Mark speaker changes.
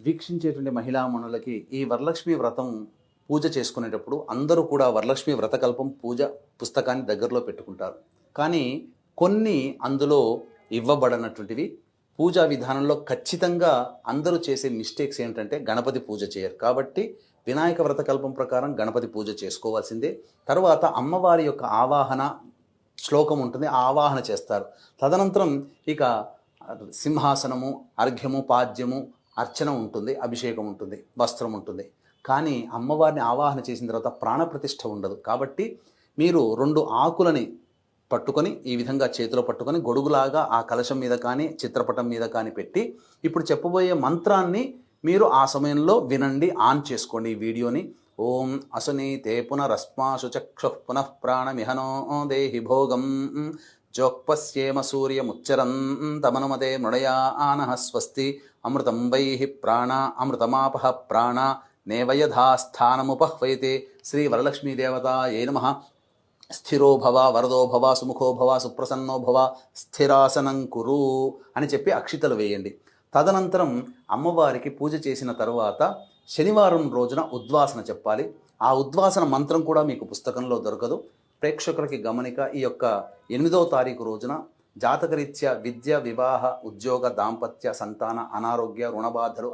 Speaker 1: వీక్షించేటువంటి మహిళామణులకి ఈ వరలక్ష్మి వ్రతం పూజ చేసుకునేటప్పుడు అందరూ కూడా వరలక్ష్మి వ్రతకల్పం పూజ పుస్తకాన్ని దగ్గరలో పెట్టుకుంటారు. కానీ కొన్ని అందులో ఇవ్వబడనటువంటివి పూజా విధానంలో ఖచ్చితంగా అందరూ చేసే మిస్టేక్స్ ఏంటంటే గణపతి పూజ చేయరు. కాబట్టి వినాయక వ్రతకల్పం ప్రకారం గణపతి పూజ చేసుకోవాల్సిందే. తర్వాత అమ్మవారి యొక్క ఆవాహన శ్లోకం ఉంటుంది, ఆ ఆవాహన చేస్తారు. తదనంతరం ఇక సింహాసనము, అర్ఘ్యము, పాద్యము, అర్చన ఉంటుంది, అభిషేకం ఉంటుంది, వస్త్రం ఉంటుంది. కానీ అమ్మవారిని ఆవాహన చేసిన తర్వాత ప్రాణప్రతిష్ఠ ఉండదు. కాబట్టి మీరు 2 ఆకులని పట్టుకొని ఈ విధంగా చేతిలో పట్టుకొని గొడుగులాగా ఆ కలశం మీద కానీ చిత్రపటం మీద కానీ పెట్టి ఇప్పుడు చెప్పబోయే మంత్రాన్ని మీరు ఆ సమయంలో వినండి, ఆన్ చేసుకోండి ఈ వీడియోని. ఓం అసునీతే పునరస్మాసు చక్షుః పునః ప్రాణమిహనో దేహి భోగం జోక్పశ్యేమ సూర్యముచ్చరంతమనుమతే మృడయా ఆనః స్వస్తి అమృతం వైః ప్రాణ అమృతమాపః ప్రాణ నేవయథాస్థానముపహ్వయతే. శ్రీ వరలక్ష్మీదేవతాయై నమః. స్థిరో భవ వరదో భవ సుముఖో భవ సుప్రసన్నో భవ స్థిరాసనం కురు అని చెప్పి అక్షితలు వేయండి. తదనంతరం అమ్మవారికి పూజ చేసిన తరువాత శనివారం రోజున ఉద్వాసన చెప్పాలి. ఆ ఉద్వాసన మంత్రం కూడా మీకు పుస్తకంలో దొరకదు. ప్రేక్షకులకి గమనిక, ఈ యొక్క 8వ తారీఖు రోజున జాతకరీత్యా విద్య, వివాహ, ఉద్యోగ, దాంపత్య, సంతాన, అనారోగ్య, రుణబాధలు,